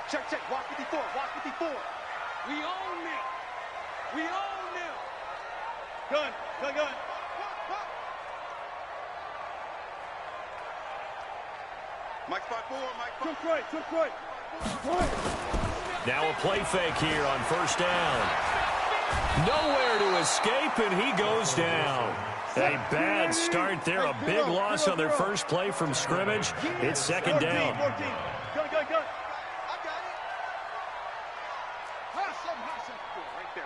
Check, check. Walk 54. Walk 54. We own them. We own them. Gun. Gun, gun. Mike spot 4. Mike spot. Took right. Now a play fake here on first down. Nowhere to escape, and he goes down. A bad start there. A big loss on their first play from scrimmage. It's second down. Gun. I got it.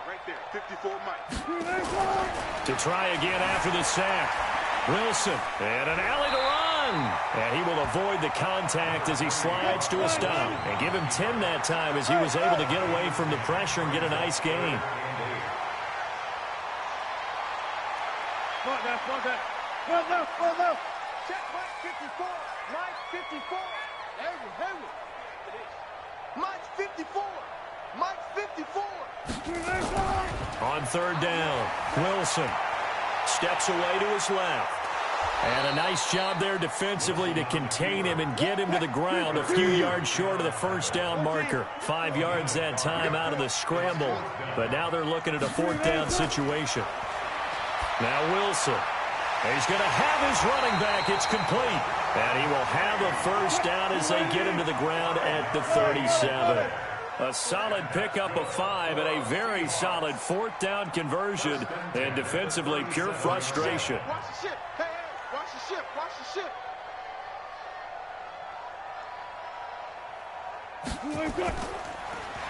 Right there. 54 Mike. To try again after the sack. Wilson, and an alley to run. And he will avoid the contact as he slides to a stop. And give him 10 that time as he was able to get away from the pressure and get a nice gain. One left. Check Mike 54. Mike 54. There we Mike 54. Mike 54. On third down, Wilson steps away to his left. And a nice job there defensively to contain him and get him to the ground a few yards short of the first down marker. 5 yards that time out of the scramble. But now they're looking at a fourth down situation. Now Wilson. He's going to have his running back. It's complete. And he will have a first down as they get him to the ground at the 37. A solid pickup of 5 and a very solid fourth down conversion. And defensively, pure frustration. Watch the ship. Hey, watch the ship. Watch the ship.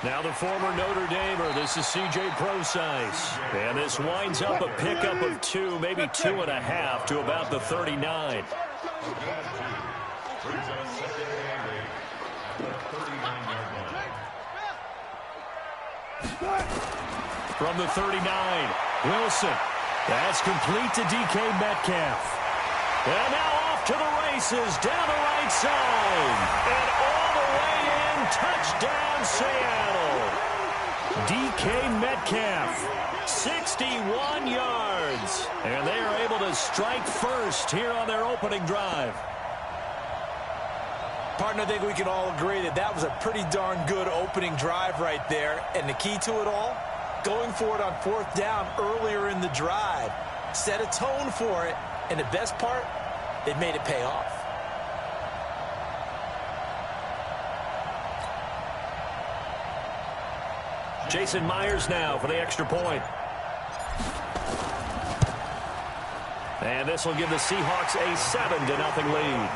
Now the former Notre Damer, this is C.J. Prosise. And this winds up a pickup of 2, maybe 2.5 to about the 39. From the 39, Wilson. That's complete to DK Metcalf. And now off to the races down the right side. And all the way in, touchdown Seattle. DK Metcalf, 61 yards. And they are able to strike first here on their opening drive. Partner, I think we can all agree that that was a pretty darn good opening drive right there. And the key to it all, going for it on fourth down earlier in the drive. Set a tone for it. And the best part, it made it pay off. Jason Myers now for the extra point. And this will give the Seahawks a 7-0 lead.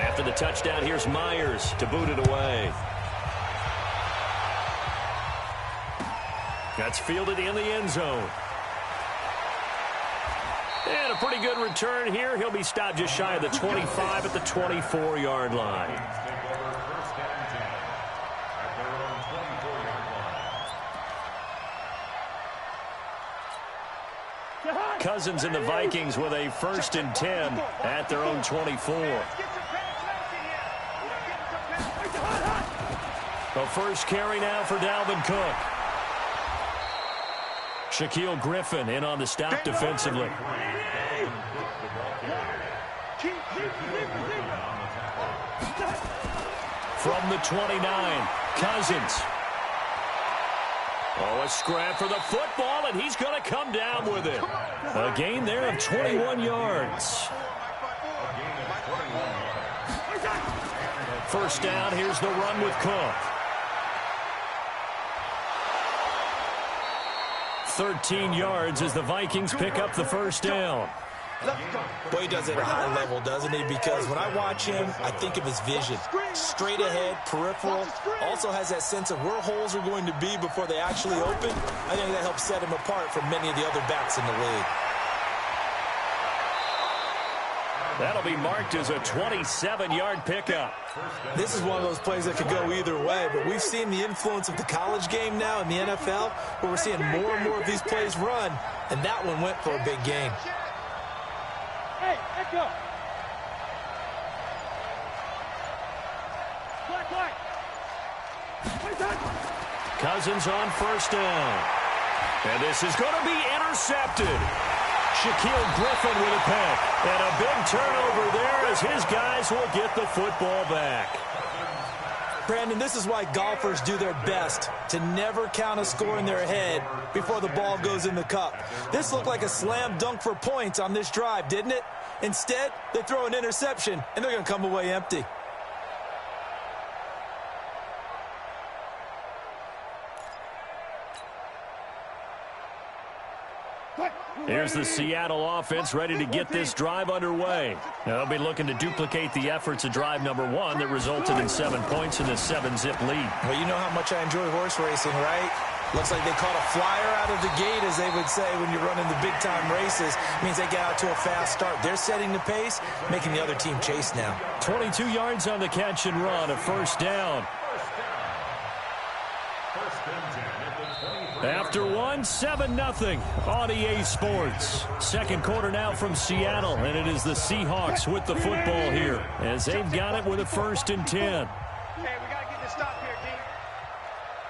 After the touchdown, here's Myers to boot it away. That's fielded in the end zone. And a pretty good return here. He'll be stopped just shy of the 25 at the 24-yard line. Cousins and the Vikings with a 1st and 10 at their own 24. The first carry now for Dalvin Cook. Shaquille Griffin in on the stop defensively. From the 29, Cousins. Oh, a scrap for the football, and he's going to come down with it. A gain there of 21 yards. First down, here's the run with Cook. 13 yards as the Vikings pick up the first down. Boy, he does it at a high level, doesn't he? Because when I watch him, I think of his vision. Straight ahead, peripheral. Also has that sense of where holes are going to be before they actually open. I think that helps set him apart from many of the other backs in the league. That'll be marked as a 27-yard pickup. This is one of those plays that could go either way, but we've seen the influence of the college game now in the NFL, where we're seeing more and more of these plays run, and that one went for a big gain. Hey, Echo. Black light. Cousins on first down. And this is going to be intercepted. Shaquill Griffin with a pick. And a big turnover there as his guys will get the football back. Brandon, this is why golfers do their best to never count a score in their head before the ball goes in the cup. This looked like a slam dunk for points on this drive, didn't it? Instead, they throw an interception, and they're going to come away empty. Here's the Seattle offense ready to get this drive underway. Now, they'll be looking to duplicate the efforts of drive number 1 that resulted in 7 points in this 7-zip lead. Well, you know how much I enjoy horse racing, right? Looks like they caught a flyer out of the gate, as they would say when you're running the big-time races. It means they get out to a fast start. They're setting the pace, making the other team chase now. 22 yards on the catch and run, a first down. After 1, 7-0 on EA Sports. Second quarter now from Seattle, and it is the Seahawks with the football here as they've got it with a 1st and 10. Hey, we got to get this stop here, D.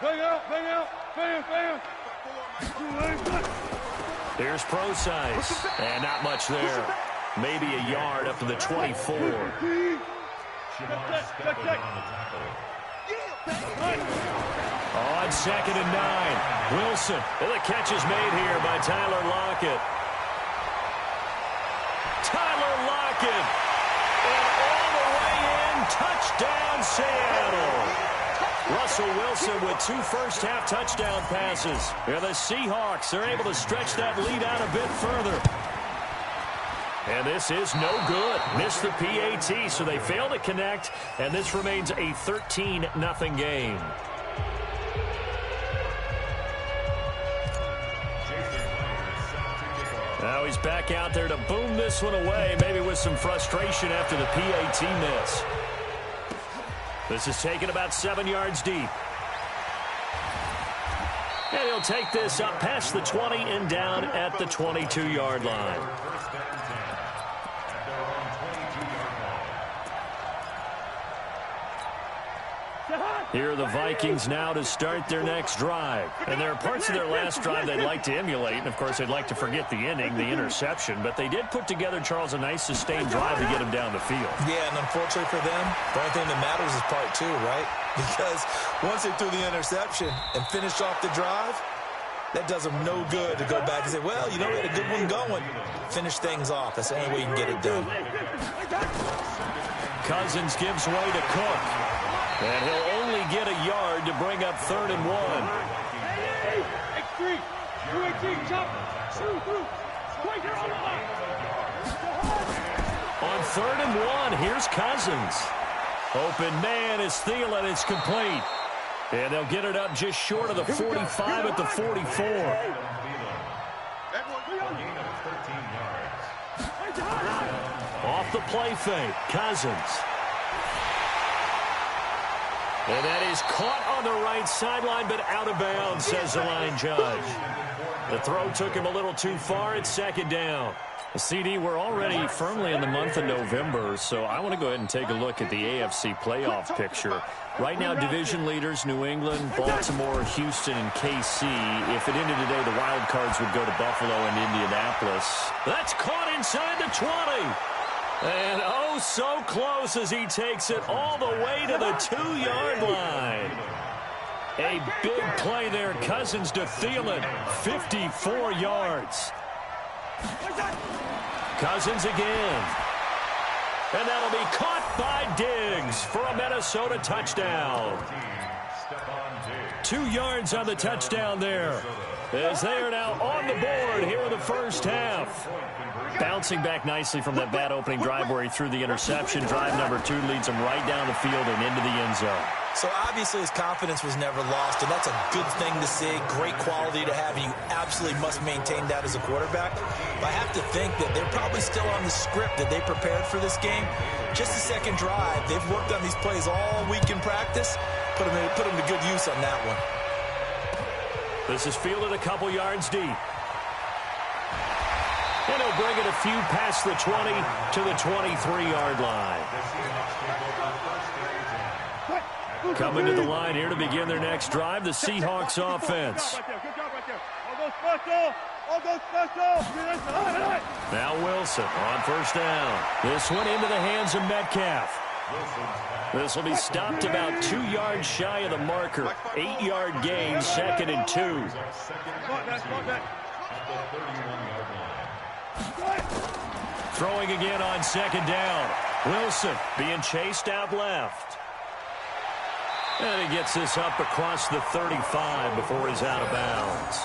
Bang out, bang out, bang. Here's Procise, and not much there. Maybe a yard up to the 24. On 2nd and 9, Wilson. And the catch is made here by Tyler Lockett. Tyler Lockett. And all the way in, touchdown Seattle. Russell Wilson with 2 first-half touchdown passes. And the Seahawks are able to stretch that lead out a bit further. And this is no good. Missed the PAT, so they fail to connect, and this remains a 13-0 game. Now he's back out there to boom this one away, maybe with some frustration after the PAT miss. This is taken about 7 yards deep. And he'll take this up past the 20 and down at the 22-yard line. Here are the Vikings now to start their next drive. And there are parts of their last drive they'd like to emulate. And, of course, they'd like to forget the inning, the interception. But they did put together, Charles, a nice sustained drive to get him down the field. Yeah, and unfortunately for them, the only thing that matters is part 2, right? Because once they threw the interception and finished off the drive, that does them no good to go back and say, well, you know, we had a good one going. Finish things off. That's the only way you can get it done. Cousins gives way to Cook. And he'll only get a yard to bring up 3rd and 1. On 3rd and 1, here's Cousins. Open man is Thielen. It's complete. And they'll get it up just short of the 45 at the 44. Off the play fake, Cousins. And that is caught on the right sideline, but out of bounds, says the line judge. The throw took him a little too far. It's 2nd down. CD, we're already firmly in the month of November, so I want to go ahead and take a look at the AFC playoff picture. Right now, division leaders, New England, Baltimore, Houston, and KC. If it ended today, the wild cards would go to Buffalo and Indianapolis. That's caught inside the 20. And oh, so close as he takes it all the way to the 2-yard line. A big play there. Cousins to Thielen. 54 yards. Cousins again. And that'll be caught by Diggs for a Minnesota touchdown. 2 yards on the touchdown there, as they are now on the board here in the first half. Bouncing back nicely from that bad opening drive where he threw the interception. Drive number 2 leads him right down the field and into the end zone. So obviously his confidence was never lost, and that's a good thing to see. Great quality to have, and you absolutely must maintain that as a quarterback. But I have to think that they're probably still on the script that they prepared for this game. Just the second drive. They've worked on these plays all week in practice. Put them to good use on that one. This is fielded a couple yards deep. And he'll bring it a few past the 20 to the 23-yard line. Coming to the line here to begin their next drive, the Seahawks offense. Now Wilson on first down. This one into the hands of Metcalf. This will be stopped about 2 yards shy of the marker. 8-yard gain, 2nd and 2. Throwing again on 2nd down. Wilson being chased out left. And he gets this up across the 35 before he's out of bounds.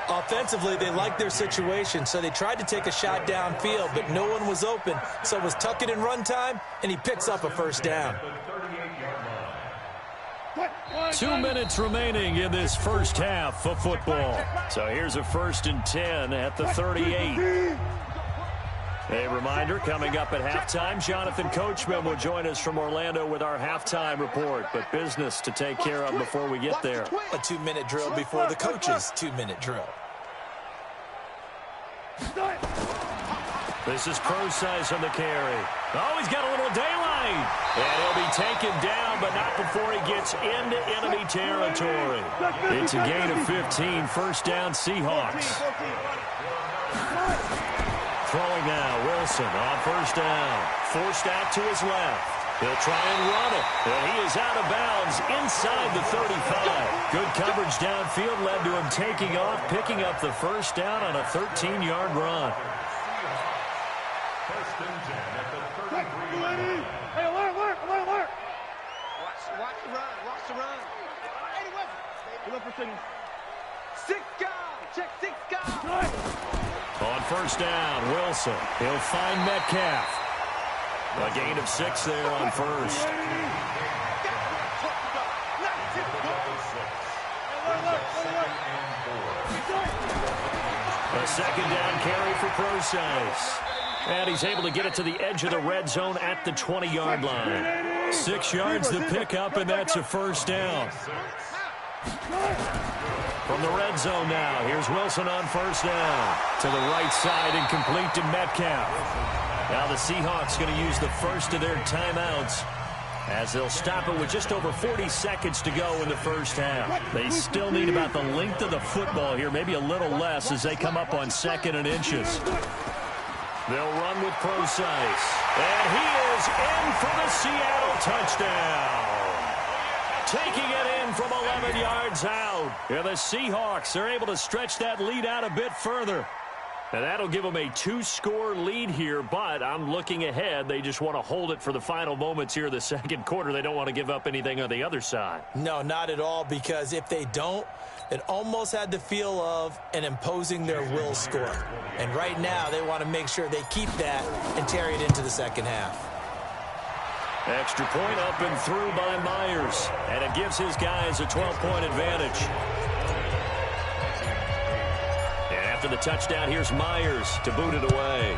Offensively, they liked their situation, so they tried to take a shot downfield, but no one was open. So it was tuck it and run time, and he picks up a first down. 2 minutes remaining in this first half of football. So here's a 1st and 10 at the 38. A reminder, coming up at halftime, Jonathan Coachman will join us from Orlando with our halftime report. But business to take care of before we get there. A 2-minute drill before the coach's 2-minute drill. This is Prosise on the carry. Oh, he's got a little daylight. And he'll be taken down, but not before he gets into enemy territory. It's a gain of 15, first down Seahawks. Throwing now, Wilson on first down. Forced out to his left. He'll try and run it. And he is out of bounds inside the 35. Good coverage downfield led to him taking off, picking up the first down on a 13-yard run. First and 10 at the 33. Hey, alert. Watch the run. Watch the run. Good for City. 6 guys. Check 6 guys. On first down, Wilson. He'll find Metcalf. A gain of 6 there on first. A 2nd down carry for Prosise. And he's able to get it to the edge of the red zone at the 20-yard line. 6 yards to pick up, and that's a first down. From the red zone now, here's Wilson on first down. To the right side and complete to Metcalf. Now the Seahawks going to use the first of their timeouts as they'll stop it with just over 40 seconds to go in the first half. They still need about the length of the football here, maybe a little less as they come up on 2nd and inches. They'll run with Prosise. And he is in for the Seattle touchdown. Taking it in from 11 yards out. And the Seahawks are able to stretch that lead out a bit further. And that'll give them a 2-score lead here, but I'm looking ahead. They just want to hold it for the final moments here of the 2nd quarter. They don't want to give up anything on the other side. No, not at all, because if they don't, it almost had the feel of an imposing their will score. And right now, they want to make sure they keep that and carry it into the 2nd half. Extra point up and through by Myers. And it gives his guys a 12-point advantage. And after the touchdown, here's Myers to boot it away.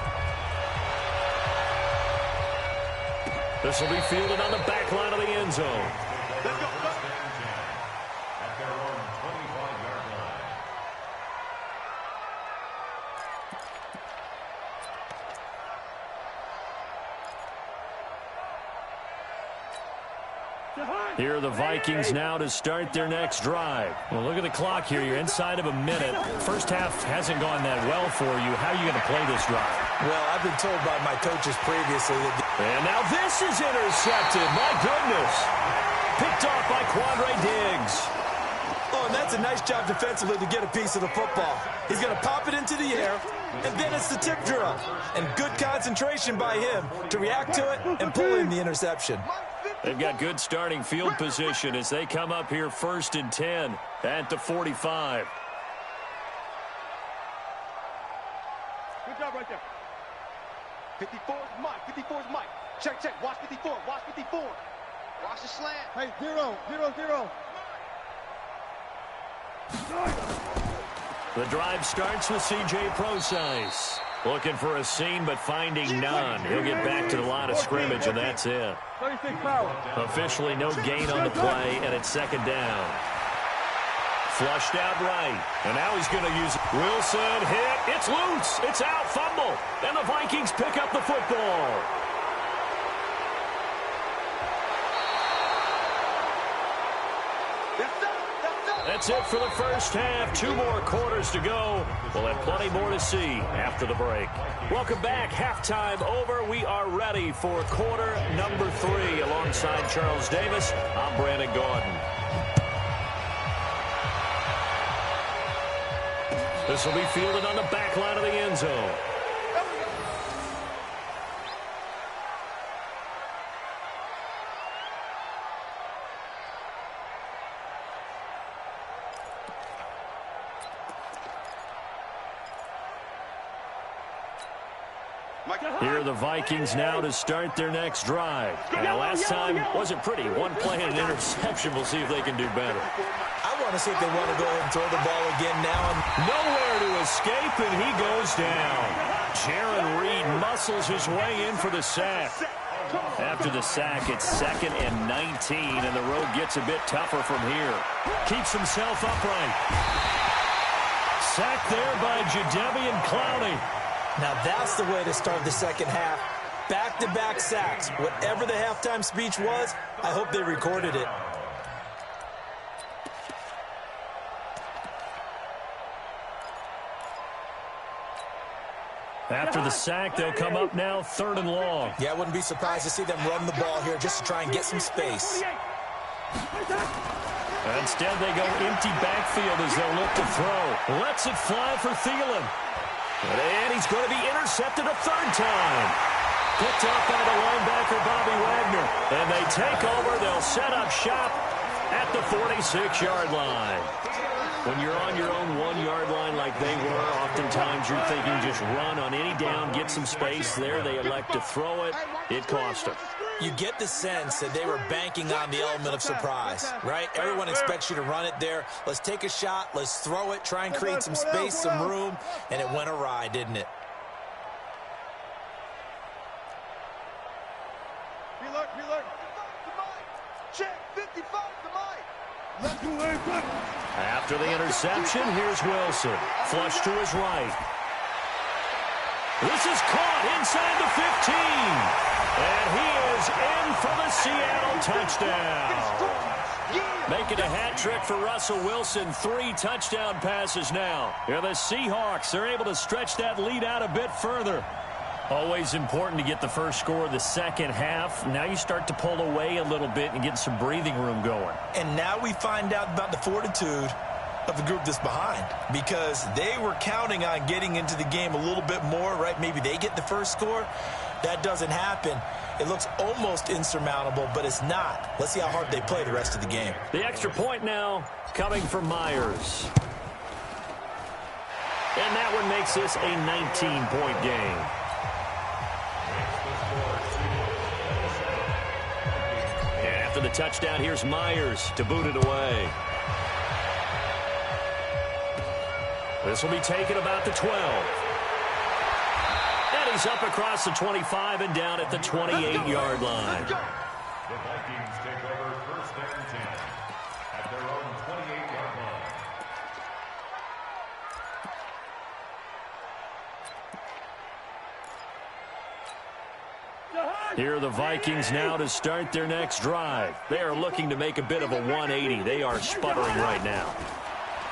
This will be fielded on the back line of the end zone. Here are the Vikings now to start their next drive. Well, look at the clock here. You're inside of a minute. First half hasn't gone that well for you. How are you going to play this drive? Well, I've been told by my coaches previously that... And now this is intercepted. My goodness. Picked off by Quandre Diggs. Oh, and that's a nice job defensively to get a piece of the football. He's going to pop it into the air, and then it's the tip drill. And good concentration by him to react to it and pull in the interception. They've got good starting field position as they come up here 1st and 10 at the 45. Good job right there. 54 is Mike. 54 is Mike. Check. Watch 54. Watch 54. Watch the slant. Hey, 0. The drive starts with C.J. Prosise. Looking for a seam, but finding none. He'll get back to the line of scrimmage, and that's it. 36 power. Officially no gain on the play, and it's 2nd down. Flushed out right. And now he's going to use Wilson. Hit. It's loose. It's out. Fumble. And the Vikings pick up the football. That's it for the first half. 2 more quarters to go. We'll have plenty more to see after the break. Welcome back. Halftime over. We are ready for quarter number 3. Alongside Charles Davis, I'm Brandon Gaudin. This will be fielded on the back line of the end zone. Here are the Vikings now to start their next drive. Now, last time wasn't pretty. One play and an interception. We'll see if they can do better. I want to see if they want to go ahead and throw the ball again now. Nowhere to escape, and he goes down. Jaron Reed muscles his way in for the sack. After the sack, it's 2nd and 19, and the road gets a bit tougher from here. Keeps himself upright. Sacked there by Jadeveon Clowney. Now that's the way to start the second half. Back-to-back sacks. Whatever the halftime speech was, I hope they recorded it. After the sack, they'll come up now 3rd and long. Yeah, I wouldn't be surprised to see them run the ball here just to try and get some space. Instead, they go empty backfield as they'll look to throw. Lets it fly for Thielen. And he's going to be intercepted a 3rd time. Picked off by the linebacker, Bobby Wagner. And they take over. They'll set up shop at the 46-yard line. When you're on your own 1-yard line like they were, oftentimes you're thinking just run on any down, get some space. There they elect to throw it. It cost them. You get the sense that they were banking on the element of surprise, right? Everyone expects you to run it there. Let's take a shot. Let's throw it. Try and create some space, some room. And it went awry, didn't it? Reload. Check 55 to Mike. After the interception, here's Wilson. Flush to his right. This is caught inside the 15. And he is in for the Seattle touchdown. Making a hat trick for Russell Wilson. 3 touchdown passes now. Yeah, the Seahawks are able to stretch that lead out a bit further. Always important to get the first score of the second half. Now you start to pull away a little bit and get some breathing room going. And now we find out about the fortitude of the group that's behind, because they were counting on getting into the game a little bit more, right? Maybe they get the first score. That doesn't happen. It looks almost insurmountable, but it's not. Let's see how hard they play the rest of the game. The extra point now coming from Myers. And that one makes this a 19-point game. And after the touchdown, here's Myers to boot it away. This will be taken about the 12. And he's up across the 25 and down at the 28-yard line. The Vikings take over 1st and 10 at their own 28-yard line. Here are the Vikings now to start their next drive. They are looking to make a bit of a 180. They are sputtering right now.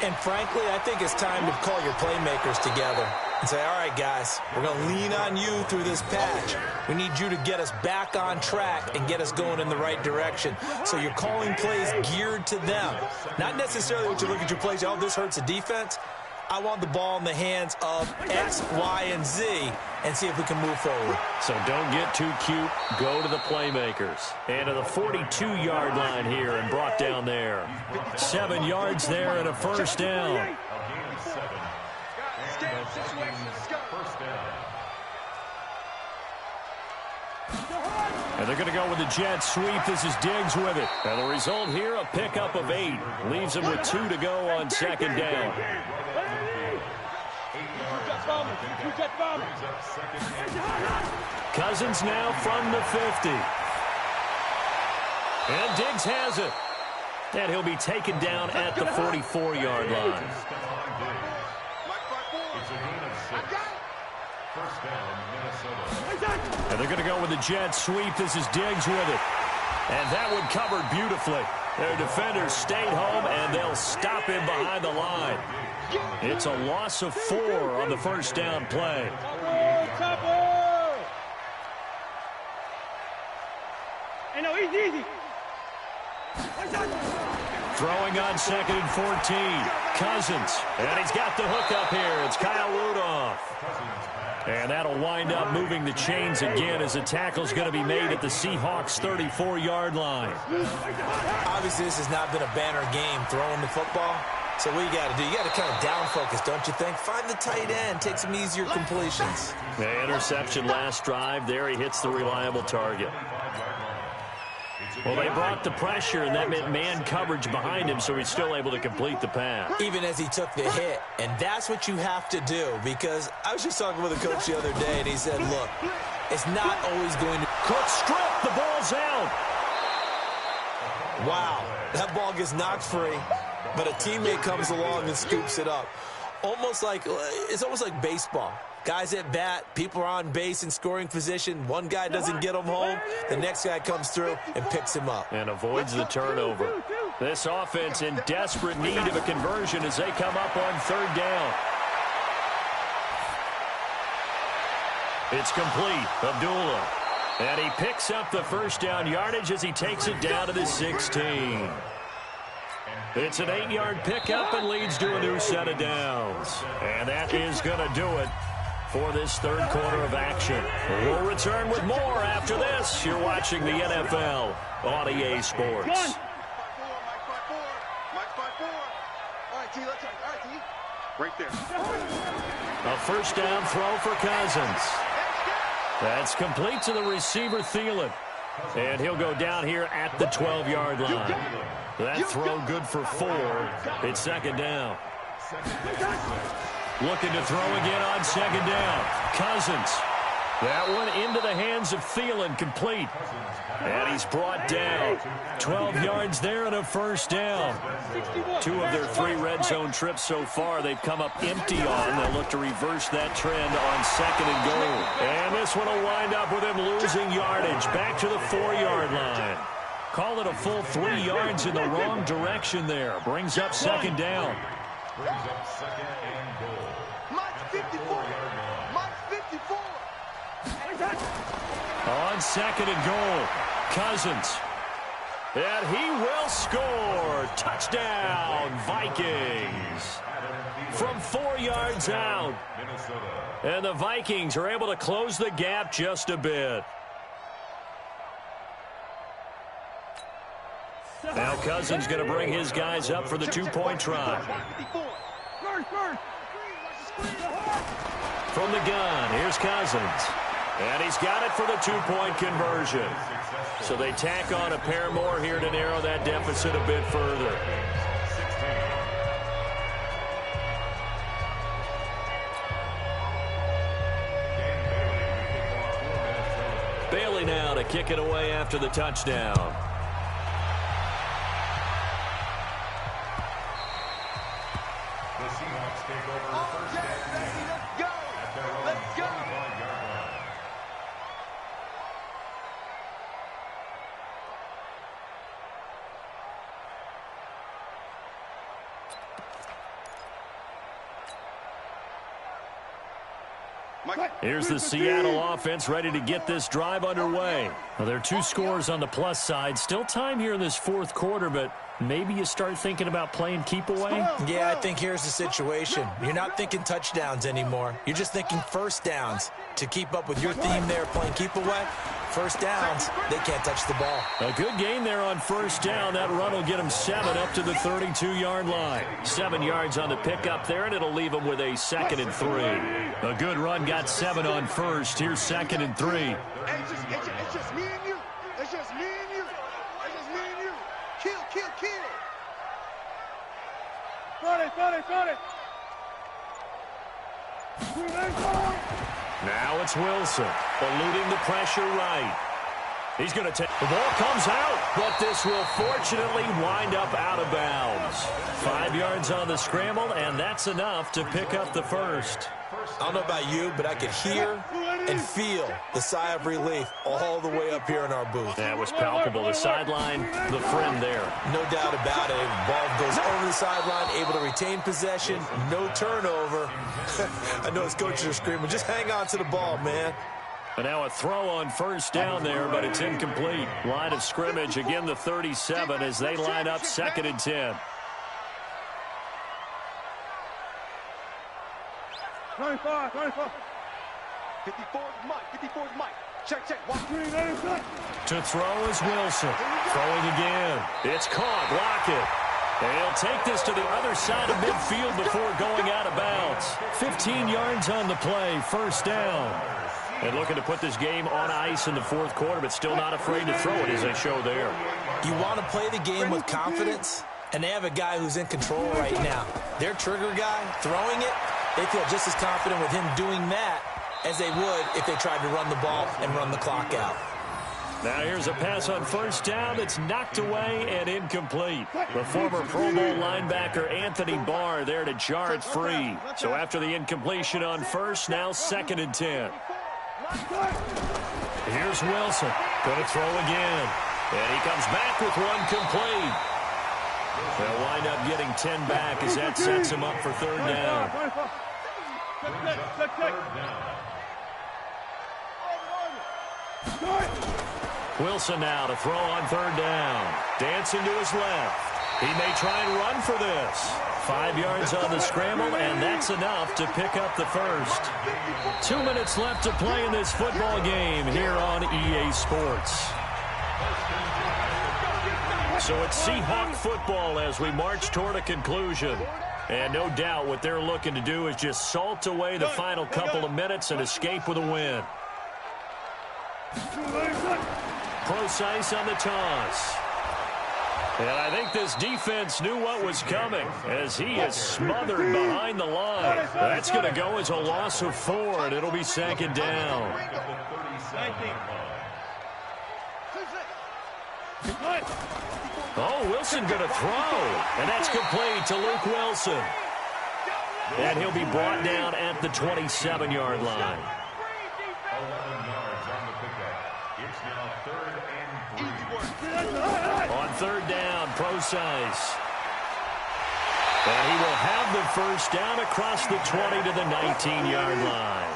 And frankly, I think it's time to call your playmakers together and say, all right, guys, we're going to lean on you through this patch. We need you to get us back on track and get us going in the right direction. So you're calling plays geared to them. Not necessarily what you look at your plays, oh, this hurts the defense. I want the ball in the hands of X, Y, and Z and see if we can move forward. So don't get too cute. Go to the playmakers. And to the 42-yard line here and brought down there. 7 yards there and a first down. And they're going to go with the jet sweep. This is Diggs with it. And the result here, a pickup of 8. Leaves them with 2 to go on second down. Cousins now from the 50. And Diggs has it. And he'll be taken down at the 44-yard line. And they're going to go with the jet sweep. This is Diggs with it. And that one covered beautifully. Their defenders stayed home, and they'll stop him behind the line. It's a loss of 4 on the first down play. Easy. Throwing on 2nd and 14. Cousins. And he's got the hook up here. It's Kyle Rudolph. And that'll wind up moving the chains again as the tackle's going to be made at the Seahawks' 34-yard line. Obviously, this has not been a banner game throwing the football. So what you got to do, you got to kind of down focus, don't you think? Find the tight end, take some easier completions. The interception last drive. There he hits the reliable target. Well, they brought the pressure, and that meant man coverage behind him, so he's still able to complete the pass. Even as he took the hit, and that's what you have to do, because I was just talking with a coach the other day, and he said, look, it's not always going to... Quick strip, the ball's out. Wow, that ball gets knocked free, but a teammate comes along and scoops it up. It's almost like baseball. Guys at bat, people are on base in scoring position. One guy doesn't get him home. The next guy comes through and picks him up. And avoids the turnover. This offense in desperate need of a conversion as they come up on 3rd down. It's complete. Abdullah. And he picks up the first down yardage as he takes it down to the 16. It's an 8-yard pickup and leads to a new set of downs. And that is going to do it for this 3rd quarter of action. We'll return with more after this. You're watching the NFL on EA Sports. Mike 5-4. All right, T, let's go. All right, T. Right there. A first down throw for Cousins. That's complete to the receiver, Thielen. And he'll go down here at the 12-yard line. That throw good for 4. It's 2nd down. Looking to throw again on 2nd down. Cousins. That one into the hands of Thielen, complete. And he's brought down. 12 yards there and a first down. 2 of their 3 red zone trips so far they've come up empty on. They'll look to reverse that trend on 2nd and goal. And this one will wind up with him losing yardage. Back to the 4-yard line. Call it a full 3 yards in the wrong direction there. Brings up 2nd down. Brings up 2nd and goal. Mike 54. Mike 54. On 2nd and goal, Cousins. And he will score. Touchdown, Vikings. From 4 yards out. And the Vikings are able to close the gap just a bit. Now Cousins going to bring his guys up for the 2-point try. From the gun, here's Cousins. And he's got it for the 2-point conversion. So they tack on a pair more here to narrow that deficit a bit further. Bailey now to kick it away after the touchdown. Here's the Seattle offense ready to get this drive underway. Well, there are 2 scores on the plus side. Still time here in this 4th quarter, but maybe you start thinking about playing keep away? Yeah, I think here's the situation. You're not thinking touchdowns anymore. You're just thinking first downs. To keep up with your theme there, playing keep away, first downs, they can't touch the ball. A good gain there on first down. That run will get them 7 up to the 32-yard line. 7 yards on the pickup there, and it'll leave them with a 2nd and 3. A good run got 7 on first. Here's 2nd and 3. Hey, it's just me and you. It's just me and you. It's just me and you. Kill. Got it. Now it's Wilson, eluding the pressure right. He's going to take... The ball comes out, but this will fortunately wind up out of bounds. 5 yards on the scramble, and that's enough to pick up the first. I don't know about you, but I could hear and feel the sigh of relief all the way up here in our booth. That was palpable. The sideline, the friend there. No doubt about it. Ball goes over the sideline, able to retain possession, no turnover. I know his coaches are screaming, just hang on to the ball, man. And now a throw on first down there, but it's incomplete. Line of scrimmage, again the 37 as they line up 2nd and 10. 24. 54 Mike. Check. To throw is Wilson. Throwing again. It's caught. Block it. And he'll take this to the other side of midfield before going out of bounds. 15 yards on the play. First down. And looking to put this game on ice in the 4th quarter, but still not afraid to throw it as they show there. You want to play the game with confidence, and they have a guy who's in control right now. Their trigger guy, throwing it, they feel just as confident with him doing that as they would if they tried to run the ball and run the clock out. Now here's a pass on first down that's knocked away and incomplete. The former Pro Bowl linebacker Anthony Barr there to jar it free. So after the incompletion on first, now 2nd and 10. Here's Wilson. Going to throw again. And he comes back with one complete. They'll wind up getting 10 back as that sets him up for 3rd down. Wilson now to throw on 3rd down. Dancing to his left. He may try and run for this. 5 yards on the scramble, and that's enough to pick up the first. 2 minutes left to play in this football game here on EA Sports. So it's Seahawk football as we march toward a conclusion. And no doubt what they're looking to do is just salt away the final couple of minutes and escape with a win. Procise on the toss. And I think this defense knew what was coming as he is smothered behind the line. That's going to go as a loss of 4, and it'll be 2nd down. Oh, Wilson going to throw, and that's complete to Luke Wilson. And he'll be brought down at the 27-yard line. 11 yards on the pickup. It's now 3rd and 3. On 3rd down, Procise. And he will have the first down across the 20 to the 19-yard line.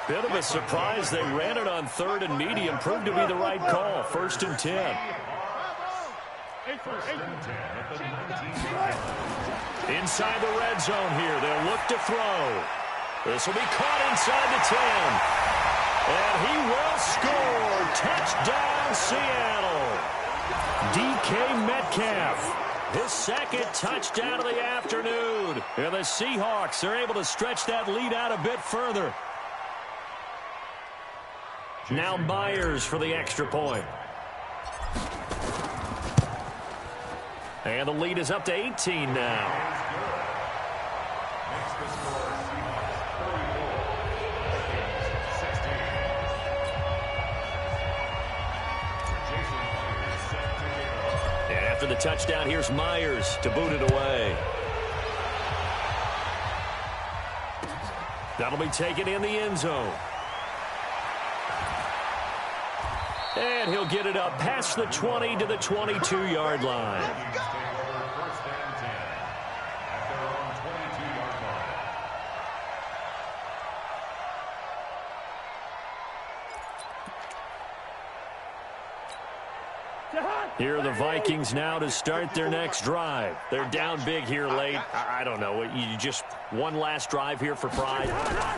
Bit of a surprise. They ran it on 3rd and medium. Proved to be the right call. 1st and 10. 1st and 10 at the 19-yard line. Inside the red zone here. They'll look to throw. This will be caught inside the 10. And he will score. Touchdown, Seattle. DK Metcalf. His 2nd touchdown of the afternoon. And the Seahawks are able to stretch that lead out a bit further. Now Myers for the extra point. And the lead is up to 18 now. Makes the score Seahawks 34, 16. Jason Myers set to kick off. And after the touchdown, here's Myers to boot it away. That'll be taken in the end zone. And he'll get it up past the 20 to the 22-yard line. Vikings take over 1st and 10 at their own 22-yard line. Here are the Vikings now to start their next drive. They're down big here late. I don't know. You just one last drive here for pride.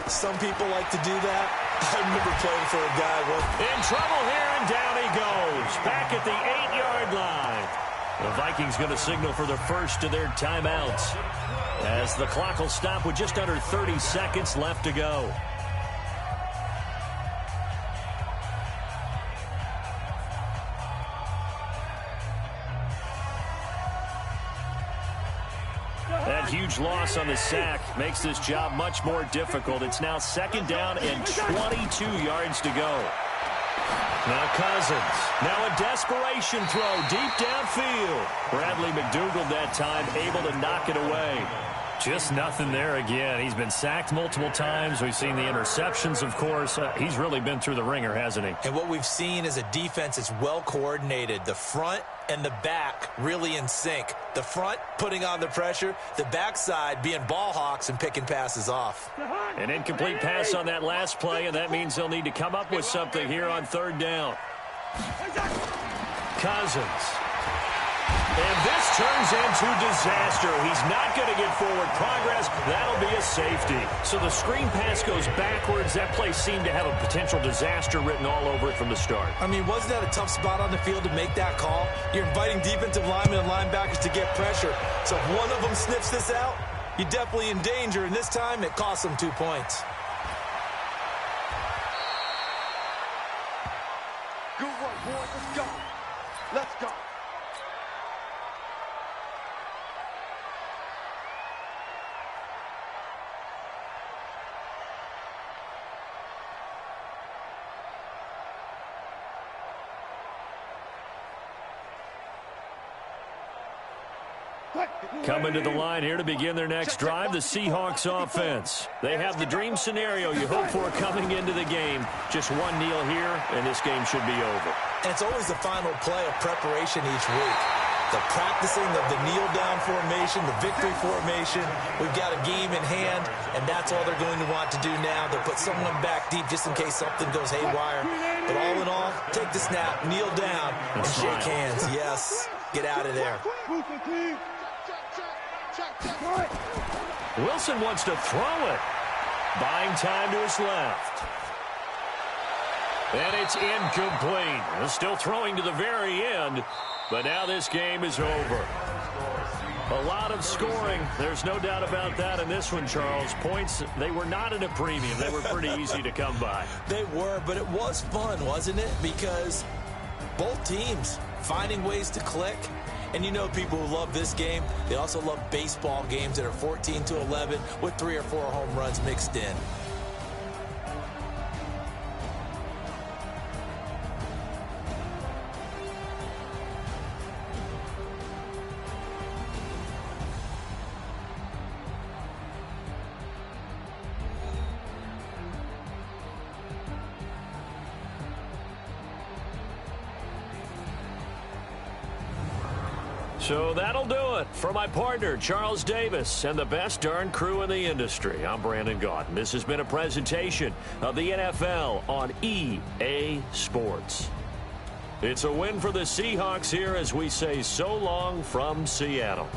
Some people like to do that. I remember playing for a guy once. In trouble here, and down he goes. Back at the 8-yard line. The Vikings going to signal for the first of their timeouts as the clock will stop with just under 30 seconds left to go. That huge loss on the sack makes this job much more difficult. It's now 2nd down and 22 yards to go. Now Cousins. Now a desperation throw deep downfield. Bradley McDougald that time able to knock it away. Just nothing there again. He's been sacked multiple times. We've seen the interceptions, of course. He's really been through the ringer, hasn't he? And what we've seen is a defense that's well coordinated. The front and the back really in sync. The front putting on the pressure, the backside being ball hawks and picking passes off. An incomplete pass on that last play, and that means they'll need to come up with something here on third down. Cousins. And this turns into disaster. He's not going to get forward progress. That'll be a safety. So the screen pass goes backwards. That play seemed to have a potential disaster written all over it from the start. I mean, wasn't that a tough spot on the field to make that call? You're inviting defensive linemen and linebackers to get pressure. So if one of them sniffs this out, you're definitely in danger. And this time, it cost them 2 points. Good work, boys. Let's go. Let's go. Coming to the line here to begin their next drive, the Seahawks offense. They have the dream scenario you hope for coming into the game. Just one kneel here, and this game should be over. And it's always the final play of preparation each week. The practicing of the kneel-down formation, the victory formation. We've got a game in hand, and that's all they're going to want to do now. They'll put someone back deep just in case something goes haywire. But all in all, take the snap, kneel down, and shake hands. Yes, get out of there. Wilson wants to throw it. Buying time to his left. And it's incomplete. Still throwing to the very end, but now this game is over. A lot of scoring. There's no doubt about that in this one, Charles. Points, they were not at a premium. They were pretty easy to come by. They were, but it was fun, wasn't it? Because both teams finding ways to click. And you know people who love this game, they also love baseball games that are 14-11 with 3 or 4 home runs mixed in. So that'll do it for my partner, Charles Davis, and the best darn crew in the industry. I'm Brandon Gaudin. This has been a presentation of the NFL on EA Sports. It's a win for the Seahawks here as we say so long from Seattle.